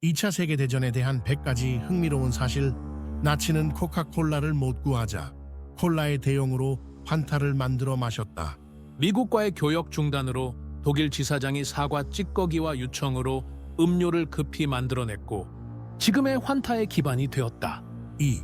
2차 세계대전에 대한 100가지 흥미로운 사실. 나치는 코카콜라를 못 구하자 콜라의 대용으로 환타를 만들어 마셨다. 미국과의 교역 중단으로 독일 지사장이 사과 찌꺼기와 유청으로 음료를 급히 만들어냈고 지금의 환타의 기반이 되었다. 2.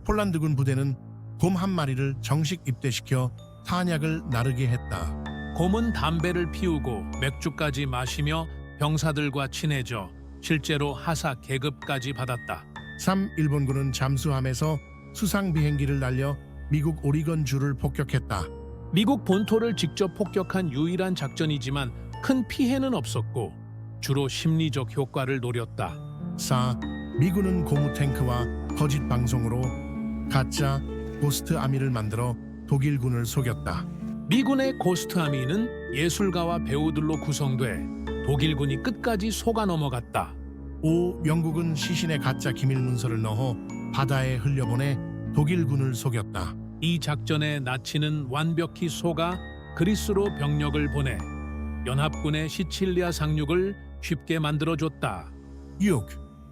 폴란드군 부대는 곰 한 마리를 정식 입대시켜 탄약을 나르게 했다. 곰은 담배를 피우고 맥주까지 마시며 병사들과 친해져 실제로 하사 계급까지 받았다. 3. 일본군은 잠수함에서 수상 비행기를 날려 미국 오리건주를 폭격했다. 미국 본토를 직접 폭격한 유일한 작전이지만 큰 피해는 없었고 주로 심리적 효과를 노렸다. 4. 미군은 고무 탱크와 거짓 방송으로 가짜 고스트 아미를 만들어 독일군을 속였다. 미군의 고스트 아미는 예술가와 배우들로 구성돼 독일군이 끝까지 속아 넘어갔다. 5. 영국은 시신의 가짜 기밀 문서를 넣어 바다에 흘려보내 독일군을 속였다. 이 작전에 나치는 완벽히 속아 그리스로 병력을 보내 연합군의 시칠리아 상륙을 쉽게 만들어줬다. 6.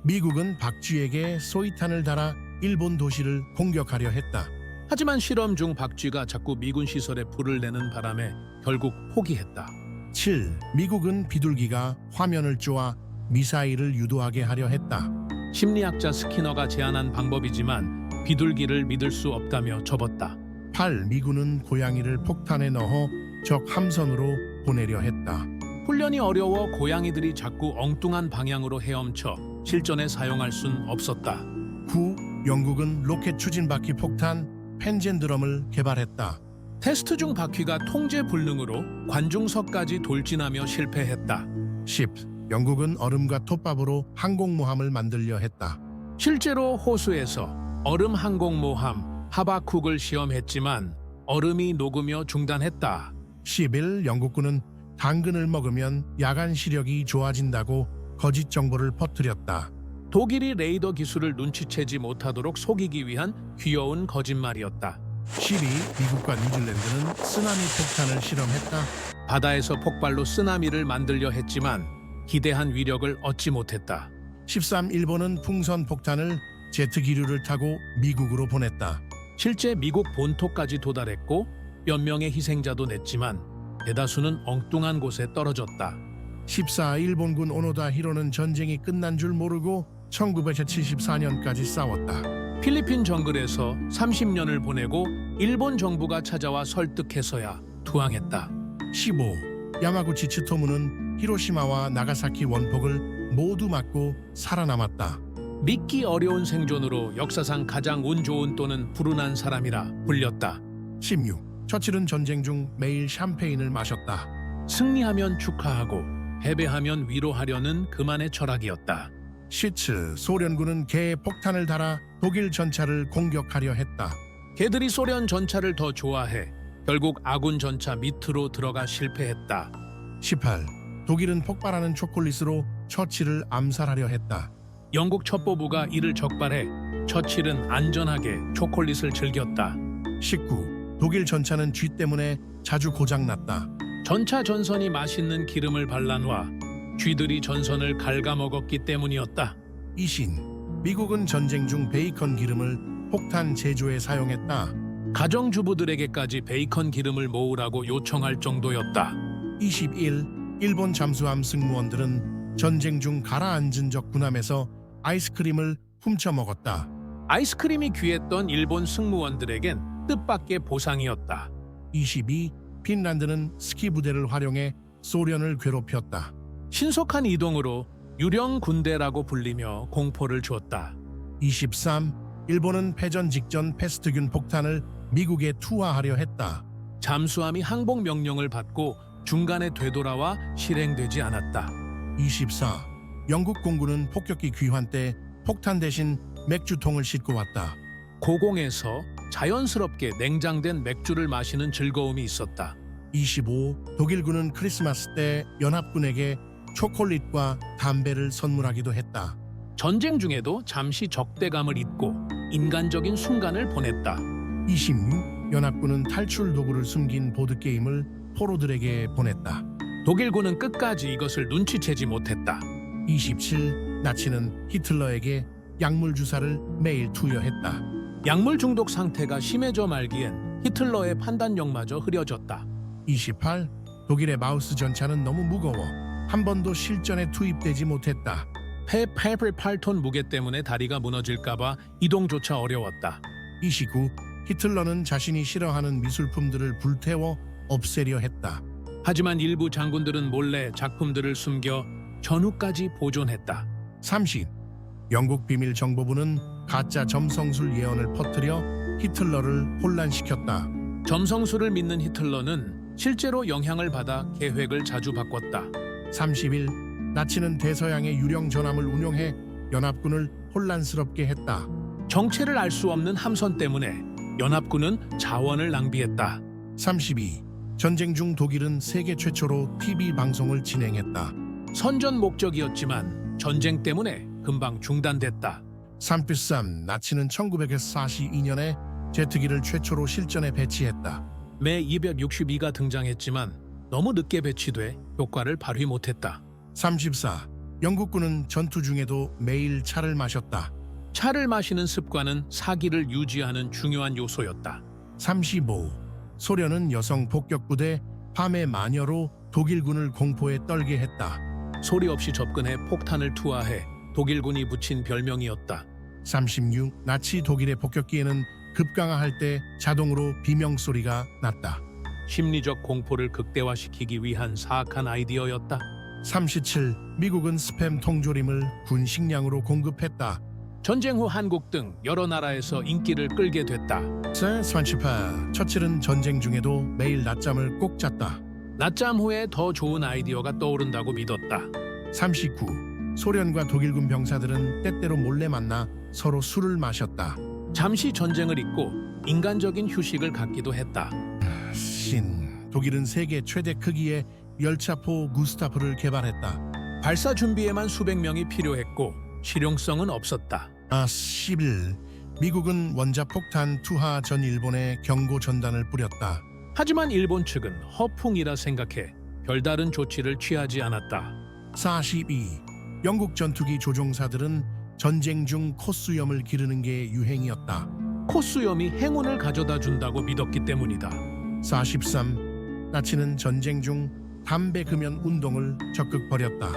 미국은 박쥐에게 소위탄을 달아 일본 도시를 공격하려 했다. 하지만 실험 중 박쥐가 자꾸 미군 시설에 불을 내는 바람에 결국 포기했다. 7. 미국은 비둘기가 화면을 쪼아 미사일을 유도하게 하려 했다. 심리학자 스키너가 제안한 방법이지만 비둘기를 믿을 수 없다며 접었다. 8. 미군은 고양이를 폭탄에 넣어 적 함선으로 보내려 했다. 훈련이 어려워 고양이들이 자꾸 엉뚱한 방향으로 헤엄쳐 실전에 사용할 순 없었다. 9. 영국은 로켓 추진바퀴 폭탄 펜젠드럼을 개발했다. 테스트 중 바퀴가 통제 불능으로 관중석까지 돌진하며 실패했다. 10. 영국은 얼음과 톱밥으로 항공모함을 만들려 했다. 실제로 호수에서 얼음 항공모함 하바쿡을 시험했지만 얼음이 녹으며 중단했다. 11. 영국군은 당근을 먹으면 야간 시력이 좋아진다고 거짓 정보를 퍼뜨렸다. 독일이 레이더 기술을 눈치채지 못하도록 속이기 위한 귀여운 거짓말이었다. 12. 미국과 뉴질랜드는 쓰나미 폭탄을 실험했다. 바다에서 폭발로 쓰나미를 만들려 했지만 기대한 위력을 얻지 못했다. 13. 일본은 풍선 폭탄을 제트 기류를 타고 미국으로 보냈다. 실제 미국 본토까지 도달했고 몇 명의 희생자도 냈지만 대다수는 엉뚱한 곳에 떨어졌다. 14. 일본군 오노다 히로는 전쟁이 끝난 줄 모르고 1974년까지 싸웠다. 필리핀 정글에서 30년을 보내고 일본 정부가 찾아와 설득해서야 투항했다. 15. 야마구치 츠토무는 히로시마와 나가사키 원폭을 모두 맞고 살아남았다. 믿기 어려운 생존으로 역사상 가장 운 좋은 또는 불운한 사람이라 불렸다. 16. 처칠은 전쟁 중 매일 샴페인을 마셨다. 승리하면 축하하고 패배하면 위로하려는 그만의 철학이었다. 17. 소련군은 개에 폭탄을 달아 독일 전차를 공격하려 했다. 개들이 소련 전차를 더 좋아해 결국 아군 전차 밑으로 들어가 실패했다. 18. 독일은 폭발하는 초콜릿으로 처칠을 암살하려 했다. 영국 첩보부가 이를 적발해 처칠은 안전하게 초콜릿을 즐겼다. 19. 독일 전차는 쥐 때문에 자주 고장났다. 전차 전선이 맛있는 기름을 발라놔 쥐들이 전선을 갉아먹었기 때문이었다. 20. 미국은 전쟁 중 베이컨 기름을 폭탄 제조에 사용했다. 가정주부들에게까지 베이컨 기름을 모으라고 요청할 정도였다. 21. 일본 잠수함 승무원들은 전쟁 중 가라앉은 적 군함에서 아이스크림을 훔쳐 먹었다. 아이스크림이 귀했던 일본 승무원들에겐 뜻밖의 보상이었다. 22. 핀란드는 스키 부대를 활용해 소련을 괴롭혔다. 신속한 이동으로 유령 군대라고 불리며 공포를 주었다. 23. 일본은 패전 직전 패스트균 폭탄을 미국에 투하하려 했다. 잠수함이 항복 명령을 받고 중간에 되돌아와 실행되지 않았다. 24. 영국 공군은 폭격기 귀환 때 폭탄 대신 맥주통을 싣고 왔다. 고공에서 자연스럽게 냉장된 맥주를 마시는 즐거움이 있었다. 25. 독일군은 크리스마스 때 연합군에게 초콜릿과 담배를 선물하기도 했다. 전쟁 중에도 잠시 적대감을 잊고 인간적인 순간을 보냈다. 26. 연합군은 탈출 도구를 숨긴 보드게임을 포로들에게 보냈다. 독일군은 끝까지 이것을 눈치채지 못했다. 27. 나치는 히틀러에게 약물 주사를 매일 투여했다. 약물 중독 상태가 심해져 말기엔 히틀러의 판단력마저 흐려졌다. 28. 독일의 마우스 전차는 너무 무거워 한 번도 실전에 투입되지 못했다. 88톤 무게 때문에 다리가 무너질까봐 이동조차 어려웠다. 29. 히틀러는 자신이 싫어하는 미술품들을 불태워 없애려 했다. 하지만 일부 장군들은 몰래 작품들을 숨겨 전후까지 보존했다. 30. 영국 비밀정보부는 가짜 점성술 예언을 퍼뜨려 히틀러를 혼란시켰다. 점성술을 믿는 히틀러는 실제로 영향을 받아 계획을 자주 바꿨다. 31. 나치는 대서양의 유령 전함을 운용해 연합군을 혼란스럽게 했다. 정체를 알 수 없는 함선 때문에 연합군은 자원을 낭비했다. 32. 전쟁 중 독일은 세계 최초로 TV 방송을 진행했다. 선전 목적이었지만 전쟁 때문에 금방 중단됐다. 33. 나치는 1942년에 제트기를 최초로 실전에 배치했다. 매 262가 등장했지만 너무 늦게 배치돼 효과를 발휘 못했다. 34. 영국군은 전투 중에도 매일 차를 마셨다. 차를 마시는 습관은 사기를 유지하는 중요한 요소였다. 35. 소련은 여성 폭격부대 밤의 마녀로 독일군을 공포에 떨게 했다. 소리 없이 접근해 폭탄을 투하해 독일군이 붙인 별명이었다. 36. 나치 독일의 폭격기에는 급강하할 때 자동으로 비명소리가 났다. 심리적 공포를 극대화시키기 위한 사악한 아이디어였다. 37. 미국은 스팸 통조림을 군 식량으로 공급했다. 전쟁 후 한국 등 여러 나라에서 인기를 끌게 됐다. 38. 처칠은 전쟁 중에도 매일 낮잠을 꼭 잤다. 낮잠 후에 더 좋은 아이디어가 떠오른다고 믿었다. 39. 소련과 독일군 병사들은 때때로 몰래 만나 서로 술을 마셨다. 잠시 전쟁을 잊고 인간적인 휴식을 갖기도 했다. 독일은 세계 최대 크기의 열차포 구스타프를 개발했다. 발사 준비에만 수백 명이 필요했고 실용성은 없었다. 11. 미국은 원자폭탄 투하 전 일본에 경고 전단을 뿌렸다. 하지만 일본 측은 허풍이라 생각해 별다른 조치를 취하지 않았다. 42. 영국 전투기 조종사들은 전쟁 중 콧수염을 기르는 게 유행이었다. 콧수염이 행운을 가져다 준다고 믿었기 때문이다. 43. 나치는 전쟁 중 담배 금연 운동을 적극 벌였다.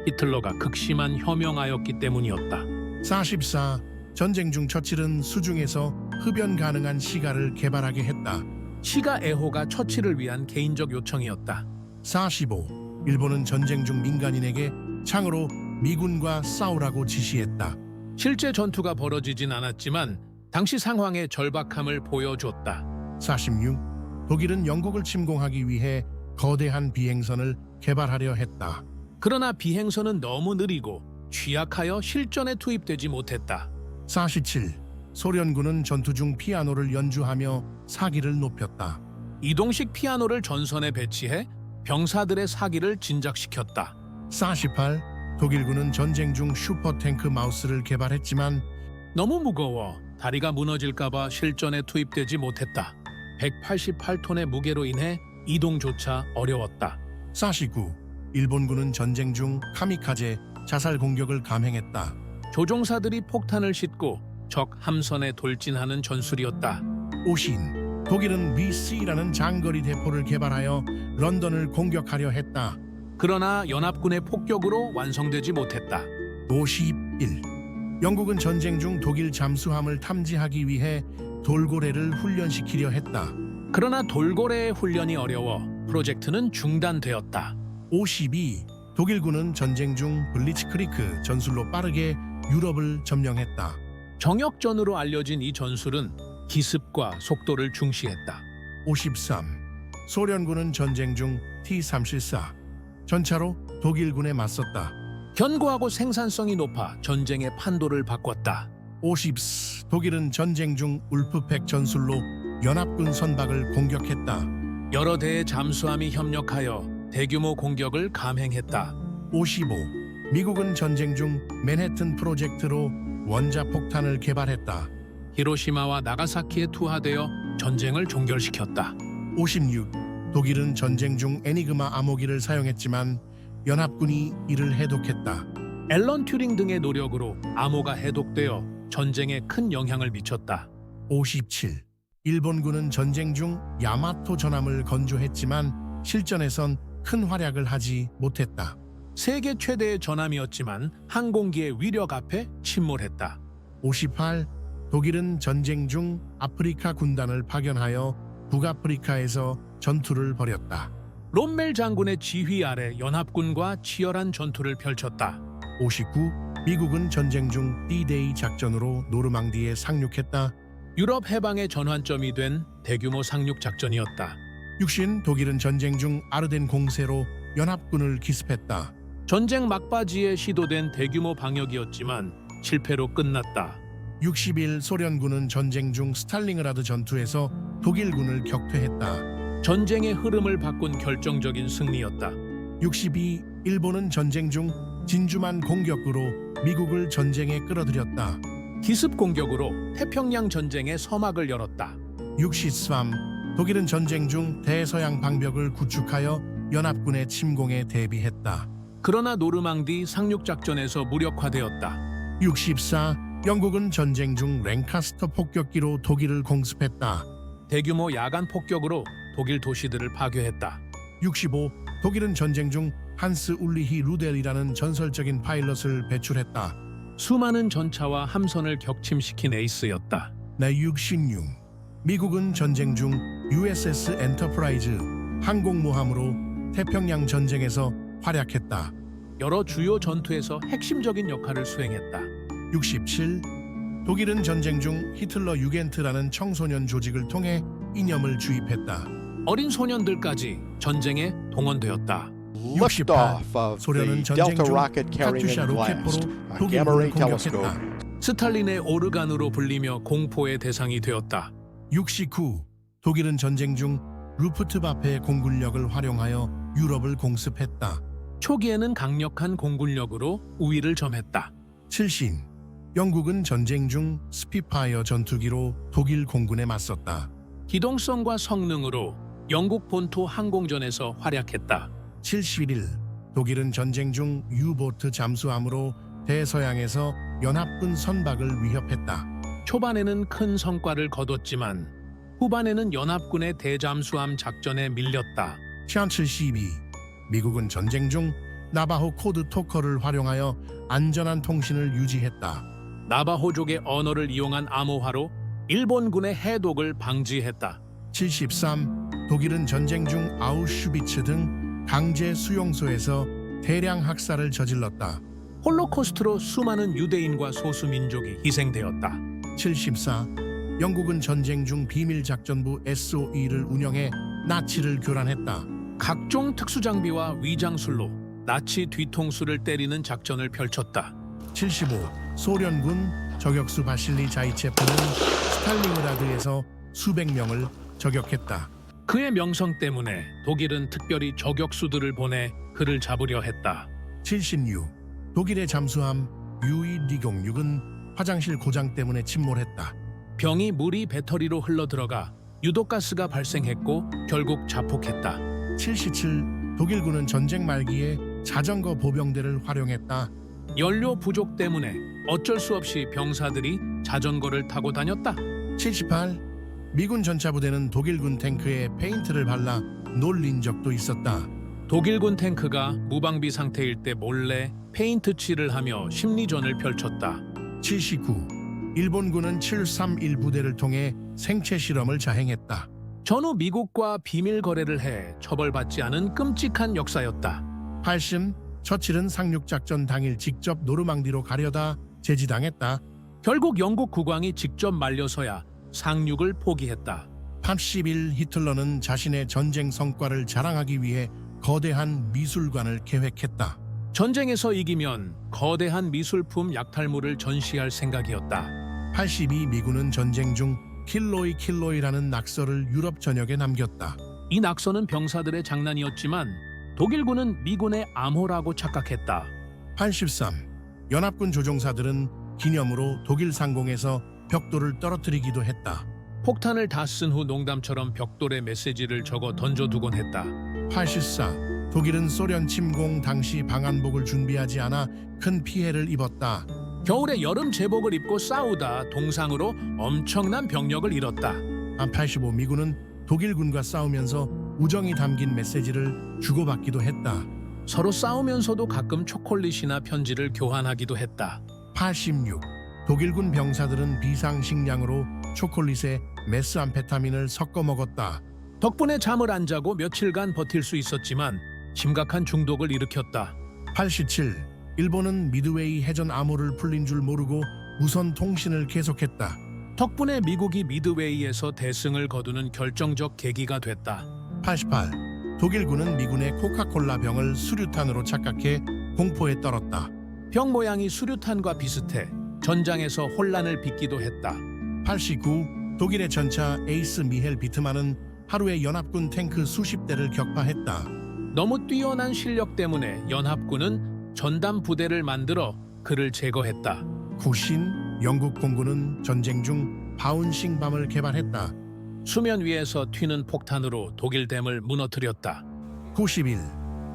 히틀러가 극심한 혐용하였기 때문이었다. 44. 전쟁 중 처칠은 수중에서 흡연 가능한 시가를 개발하게 했다. 시가 애호가 처치를 위한 개인적 요청이었다. 45. 일본은 전쟁 중 민간인에게 창으로 미군과 싸우라고 지시했다. 실제 전투가 벌어지진 않았지만 당시 상황의 절박함을 보여줬다. 46. 독일은 영국을 침공하기 위해 거대한 비행선을 개발하려 했다. 그러나 비행선은 너무 느리고 취약하여 실전에 투입되지 못했다. 47. 소련군은 전투 중 피아노를 연주하며 사기를 높였다. 이동식 피아노를 전선에 배치해 병사들의 사기를 진작시켰다. 48. 독일군은 전쟁 중 슈퍼탱크 마우스를 개발했지만 너무 무거워 다리가 무너질까봐 실전에 투입되지 못했다. 188톤의 무게로 인해 이동조차 어려웠다. 49. 일본군은 전쟁 중 카미카제 자살 공격을 감행했다. 조종사들이 폭탄을 싣고 적 함선에 돌진하는 전술이었다. 오신. 독일은 VC라는 장거리 대포를 개발하여 런던을 공격하려 했다. 그러나 연합군의 폭격으로 완성되지 못했다. 51. 영국은 전쟁 중 독일 잠수함을 탐지하기 위해 돌고래를 훈련시키려 했다. 그러나 돌고래의 훈련이 어려워 프로젝트는 중단되었다. 52. 독일군은 전쟁 중 블리츠크리크 전술로 빠르게 유럽을 점령했다. 정역전으로 알려진 이 전술은 기습과 속도를 중시했다. 53. 소련군은 전쟁 중 T-34 전차로 독일군에 맞섰다. 견고하고 생산성이 높아 전쟁의 판도를 바꿨다. 50. 독일은 전쟁 중 울프팩 전술로 연합군 선박을 공격했다. 여러 대의 잠수함이 협력하여 대규모 공격을 감행했다. 55. 미국은 전쟁 중 맨해튼 프로젝트로 원자폭탄을 개발했다. 히로시마와 나가사키에 투하되어 전쟁을 종결시켰다. 56. 독일은 전쟁 중 애니그마 암호기를 사용했지만 연합군이 이를 해독했다. 앨런 튜링 등의 노력으로 암호가 해독되어 전쟁에 큰 영향을 미쳤다. 57. 일본군은 전쟁 중 야마토 전함을 건조했지만 실전에선 큰 활약을 하지 못했다. 세계 최대의 전함이었지만 항공기의 위력 앞에 침몰했다. 58. 독일은 전쟁 중 아프리카 군단을 파견하여 북아프리카에서 전투를 벌였다. 롬멜 장군의 지휘 아래 연합군과 치열한 전투를 펼쳤다. 59. 미국은 전쟁 중 D-Day 작전으로 노르망디에 상륙했다. 유럽 해방의 전환점이 된 대규모 상륙 작전이었다. 60. 독일은 전쟁 중 아르덴 공세로 연합군을 기습했다. 전쟁 막바지에 시도된 대규모 방역이었지만 실패로 끝났다. 61. 소련군은 전쟁 중 스탈링그라드 전투에서 독일군을 격퇴했다. 전쟁의 흐름을 바꾼 결정적인 승리였다. 62. 일본은 전쟁 중 진주만 공격으로 미국을 전쟁에 끌어들였다. 기습 공격으로 태평양 전쟁의 서막을 열었다. 63. 독일은 전쟁 중 대서양 방벽을 구축하여 연합군의 침공에 대비했다. 그러나 노르망디 상륙 작전에서 무력화되었다. 64. 영국은 전쟁 중 랭카스터 폭격기로 독일을 공습했다. 대규모 야간 폭격으로 독일 도시들을 파괴했다. 65. 독일은 전쟁 중 한스 울리히 루델이라는 전설적인 파일럿을 배출했다. 수많은 전차와 함선을 격침시킨 에이스였다. 66. 미국은 전쟁 중 USS 엔터프라이즈 항공모함으로 태평양 전쟁에서 활약했다. 여러 주요 전투에서 핵심적인 역할을 수행했다. 67. 독일은 전쟁 중 히틀러 유겐트라는 청소년 조직을 통해 이념을 주입했다. 어린 소년들까지 전쟁에 동원되었다. 68. Liftoff of 소련은 the 전쟁 Delta 중 rocket carrying 카투샤 in blast, 로켓포로 a gamma 독일군을 ray telescope. 공격했다. 스탈린의 오르간으로 불리며 공포의 대상이 되었다. 69. 독일은 전쟁 중 루프트바페의 공군력을 활용하여 유럽을 공습했다. 초기에는 강력한 공군력으로 우위를 점했다. 70. 영국은 전쟁 중 스피파이어 전투기로 독일 공군에 맞섰다. 기동성과 성능으로 영국 본토 항공전에서 활약했다. 71. 독일은 전쟁 중 유보트 잠수함으로 대서양에서 연합군 선박을 위협했다. 초반에는 큰 성과를 거뒀지만 후반에는 연합군의 대잠수함 작전에 밀렸다. 72. 미국은 전쟁 중 나바호 코드 토커를 활용하여 안전한 통신을 유지했다. 나바호족의 언어를 이용한 암호화로 일본군의 해독을 방지했다. 73. 독일은 전쟁 중 아우슈비츠 등 강제 수용소에서 대량 학살을 저질렀다. 홀로코스트로 수많은 유대인과 소수민족이 희생되었다. 74. 영국은 전쟁 중 비밀작전부 SOE를 운영해 나치를 교란했다. 각종 특수장비와 위장술로 나치 뒤통수를 때리는 작전을 펼쳤다. 75. 소련군 저격수 바실리 자이체프는 스탈링그라드에서 수백 명을 저격했다. 그의 명성 때문에 독일은 특별히 저격수들을 보내 그를 잡으려 했다. 76. 독일의 잠수함 UE-206은 화장실 고장 때문에 침몰했다. 병이 물이 배터리로 흘러들어가 유독가스가 발생했고 결국 자폭했다. 77. 독일군은 전쟁 말기에 자전거 보병대를 활용했다. 연료 부족 때문에 어쩔 수 없이 병사들이 자전거를 타고 다녔다. 78. 미군 전차부대는 독일군 탱크에 페인트를 발라 놀린 적도 있었다. 독일군 탱크가 무방비 상태일 때 몰래 페인트 칠을 하며 심리전을 펼쳤다. 79. 일본군은 731 부대를 통해 생체 실험을 자행했다. 전후 미국과 비밀 거래를 해 처벌받지 않은 끔찍한 역사였다. 80. 처칠은 상륙작전 당일 직접 노르망디로 가려다 제지당했다. 결국 영국 국왕이 직접 말려서야 상륙을 포기했다. 81. 히틀러는 자신의 전쟁 성과를 자랑하기 위해 거대한 미술관을 계획했다. 전쟁에서 이기면 거대한 미술품 약탈물을 전시할 생각이었다. 82. 미군은 전쟁 중 킬로이라는 낙서를 유럽 전역에 남겼다. 이 낙서는 병사들의 장난이었지만 독일군은 미군의 암호라고 착각했다. 83. 연합군 조종사들은 기념으로 독일 상공에서 벽돌을 떨어뜨리기도 했다. 폭탄을 다 쓴 후 농담처럼 벽돌에 메시지를 적어 던져두곤 했다. 84. 독일은 소련 침공 당시 방한복을 준비하지 않아 큰 피해를 입었다. 겨울에 여름 제복을 입고 싸우다 동상으로 엄청난 병력을 잃었다. 안85 미군은 독일군과 싸우면서 우정이 담긴 메시지를 주고받기도 했다. 서로 싸우면서도 가끔 초콜릿이나 편지를 교환하기도 했다. 86. 독일군 병사들은 비상식량으로 초콜릿에 메스암페타민을 섞어 먹었다. 덕분에 잠을 안 자고 며칠간 버틸 수 있었지만 심각한 중독을 일으켰다. 87. 일본은 미드웨이 해전 암호를 풀린 줄 모르고 무선 통신을 계속했다. 덕분에 미국이 미드웨이에서 대승을 거두는 결정적 계기가 됐다. 88. 독일군은 미군의 코카콜라 병을 수류탄으로 착각해 공포에 떨었다. 병 모양이 수류탄과 비슷해 전장에서 혼란을 빚기도 했다. 89. 독일의 전차 에이스 미헬 비트만은 하루에 연합군 탱크 수십 대를 격파했다. 너무 뛰어난 실력 때문에 연합군은 전담 부대를 만들어 그를 제거했다. 구신. 영국 공군은 전쟁 중 바운싱밤을 개발했다. 수면 위에서 튀는 폭탄으로 독일댐을 무너뜨렸다. 91.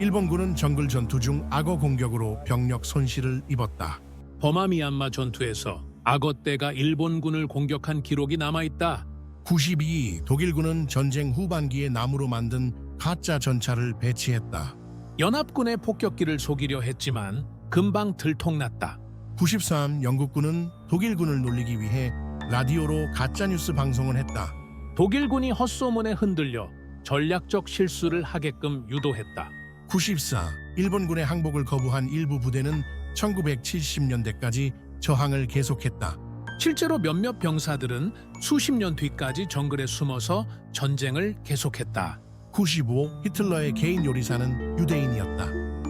일본군은 정글 전투 중 악어 공격으로 병력 손실을 입었다. 버마 미얀마 전투에서 악어떼가 일본군을 공격한 기록이 남아있다. 92. 독일군은 전쟁 후반기에 나무로 만든 가짜 전차를 배치했다. 연합군의 폭격기를 속이려 했지만 금방 들통났다. 93. 영국군은 독일군을 놀리기 위해 라디오로 가짜뉴스 방송을 했다. 독일군이 헛소문에 흔들려 전략적 실수를 하게끔 유도했다. 94. 일본군의 항복을 거부한 일부 부대는 1970년대까지 저항을 계속했다. 실제로 몇몇 병사들은 수십 년 뒤까지 정글에 숨어서 전쟁을 계속했다. 95. 히틀러의 개인 요리사는 유대인이었다.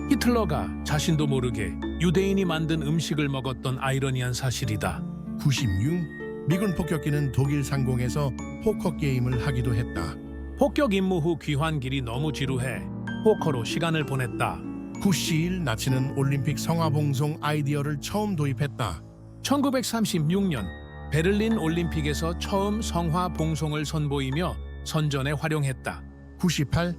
히틀러가 자신도 모르게 유대인이 만든 음식을 먹었던 아이러니한 사실이다. 96. 미군 폭격기는 독일 상공에서 포커 게임을 하기도 했다. 폭격 임무 후 귀환 길이 너무 지루해 포커로 시간을 보냈다. 91. 나치는 올림픽 성화봉송 아이디어를 처음 도입했다. 1936년 베를린 올림픽에서 처음 성화 봉송을 선보이며 선전에 활용했다. 98.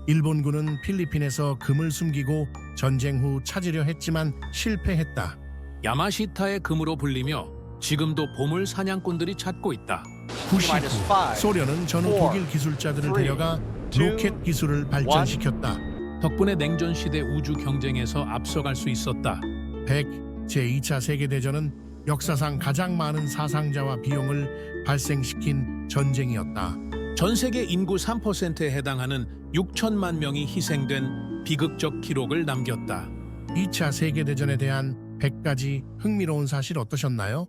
일본군은 필리핀에서 금을 숨기고 전쟁 후 찾으려 했지만 실패했다. 야마시타의 금으로 불리며 지금도 보물 사냥꾼들이 찾고 있다. 99. 소련은 전후 독일 기술자들을 데려가 로켓 기술을 발전시켰다. 덕분에 냉전 시대 우주 경쟁에서 앞서갈 수 있었다. 100. 제2차 세계대전은 역사상 가장 많은 사상자와 비용을 발생시킨 전쟁이었다. 전 세계 인구 3%에 해당하는 6천만 명이 희생된 비극적 기록을 남겼다. 2차 세계대전에 대한 100가지 흥미로운 사실 어떠셨나요?